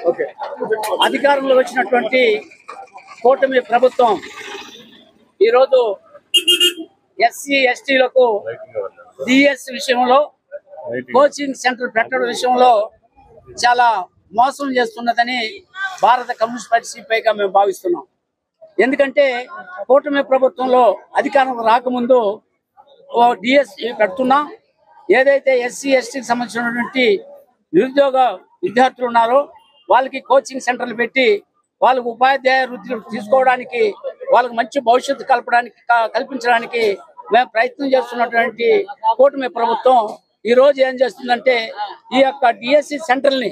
Okay, అధికారంలో వచ్చినటువంటి కూటమి ప్రభుత్వం ఈరోజు ఎస్సీ ఎస్టీలకు డిఎస్ విషయంలో కోచింగ్ సెంటర్ పెట్టడం విషయంలో చాలా మోసం చేస్తున్నదని భారత కమ్యూనిస్ట్ పార్టీ సిపిఐగా మేము భావిస్తున్నాం. ఎందుకంటే కూటమి ప్రభుత్వంలో అధికారం రాకముందు డిఎస్ పెడుతున్నాం. ఏదైతే ఎస్సీ ఎస్టీకి సంబంధించినటువంటి నిరుద్యోగ విద్యార్థులు ఉన్నారో వాళ్ళకి కోచింగ్ సెంటర్లు పెట్టి వాళ్ళకు ఉపాధ్యాయ వృత్తులు తీసుకోవడానికి, వాళ్ళకు మంచి భవిష్యత్తు కల్పించడానికి మేము ప్రయత్నం చేస్తున్నటువంటి కూటమి ప్రభుత్వం ఈ రోజు ఏం చేస్తుందంటే ఈ యొక్క డిఎస్సి సెంటర్ని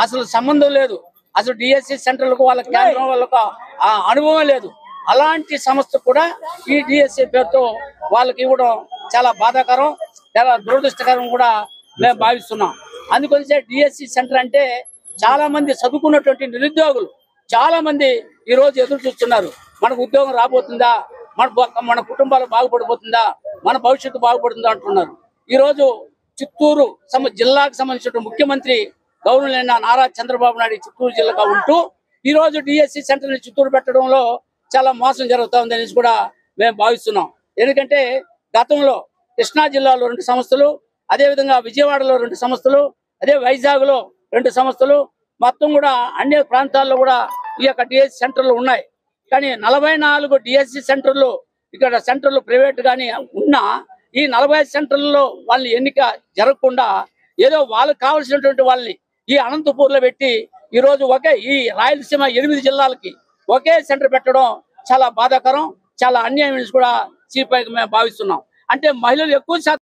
అసలు సంబంధం లేదు, అసలు డిఎస్సి సెంటర్లకు వాళ్ళ కేంద్రం వాళ్ళకు అనుభవం లేదు. అలాంటి సంస్థ కూడా ఈ డిఎస్సి పేరుతో వాళ్ళకి ఇవ్వడం చాలా బాధాకరం, చాలా దురదృష్టకరం కూడా మేము భావిస్తున్నాం. అందుకొనిసే డిఎస్సి సెంటర్ అంటే చాలా మంది చదువుకున్నటువంటి నిరుద్యోగులు చాలా మంది ఈ రోజు ఎదురు చూస్తున్నారు. మనకు ఉద్యోగం రాబోతుందా, మన కుటుంబాలు బాగుపడిపోతుందా, మన భవిష్యత్తు బాగుపడుతుందా అంటున్నారు. ఈ రోజు చిత్తూరు జిల్లాకు సంబంధించిన ముఖ్యమంత్రి గౌరవనీయ నారా చంద్రబాబు నాయుడు చిత్తూరు జిల్లాగా ఉంటూ ఈ రోజు డిఎస్సి సెంటర్ని చిత్తూరు పెట్టడంలో చాలా మోసం జరుగుతుంది అనేసి కూడా మేము భావిస్తున్నాం. ఎందుకంటే గతంలో కృష్ణా జిల్లాలో 2 సంస్థలు, అదేవిధంగా విజయవాడలో 2 సంస్థలు, అదే వైజాగ్లో 2 సంస్థలు, మొత్తం కూడా అన్ని ప్రాంతాల్లో కూడా ఈ యొక్క డిఎస్సి సెంటర్లు ఉన్నాయి. కానీ 44 డిఎస్సి సెంటర్లు ఇక్కడ సెంటర్లు ప్రైవేట్ గానీ ఉన్నా ఈ 45 సెంటర్లలో వాళ్ళని ఎన్నిక జరగకుండా ఏదో వాళ్ళకి కావాల్సినటువంటి వాళ్ళని ఈ అనంతపూర్లో పెట్టి ఈరోజు ఈ రాయలసీమ 8 జిల్లాలకి ఒకే సెంటర్ పెట్టడం చాలా బాధాకరం, చాలా అన్యాయం కూడా సిపిఐకి మేము భావిస్తున్నాం. అంటే మహిళలు ఎక్కువ శాతం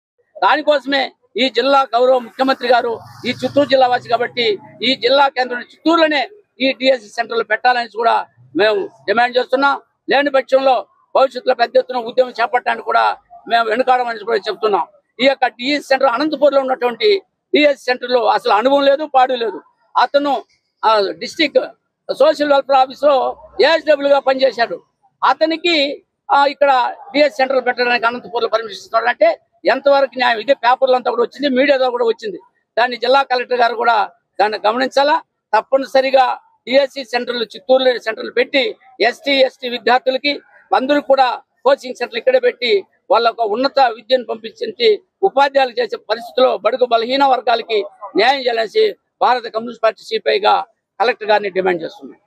దానికోసమే ఈ జిల్లా గౌరవ ముఖ్యమంత్రి గారు ఈ చిత్తూరు జిల్లా వాసి కాబట్టి ఈ జిల్లా కేంద్రం చిత్తూరులోనే ఈ డిఎస్సి సెంటర్లు పెట్టాలని కూడా మేము డిమాండ్ చేస్తున్నాం. లేని పక్షంలో భవిష్యత్తులో పెద్ద ఎత్తున ఉద్యమం చేపట్టడానికి కూడా మేము వెనుకాడమని కూడా చెప్తున్నాం. ఈ యొక్క డిఎస్సి సెంటర్ అనంతపూర్లో ఉన్నటువంటి డిఎస్సి సెంటర్లో అసలు అనుభవం లేదు, పాడు లేదు. అతను డిస్ట్రిక్ట్ సోషల్ వెల్ఫేర్ ఆఫీస్లో ఏఎస్డబ్ల్యూగా పనిచేశాడు. అతనికి ఇక్కడ డిఎస్సి సెంటర్లు పెట్టడానికి అనంతపూర్లో పర్మిషన్ ఇస్తున్నాడు అంటే ఎంతవరకు న్యాయం? ఇదే పేపర్లు అంతా కూడా వచ్చింది, మీడియాలో కూడా వచ్చింది. దాన్ని జిల్లా కలెక్టర్ గారు కూడా దాన్ని గమనించాలా. తప్పనిసరిగా డిఎస్సి సెంటర్లు చిత్తూరులో సెంటర్లు పెట్టి ఎస్టీ విద్యార్థులకి అందరికి కూడా కోచింగ్ సెంటర్లు ఇక్కడే పెట్టి వాళ్ళకు ఉన్నత విద్యను పంపించి ఉపాధ్యాయులు చేసే పరిస్థితుల్లో బడుగు బలహీన వర్గాలకి న్యాయం చేయాలని భారత కమ్యూనిస్ట్ పార్టీ సిపిఐగా కలెక్టర్ గారిని డిమాండ్ చేస్తున్నాం.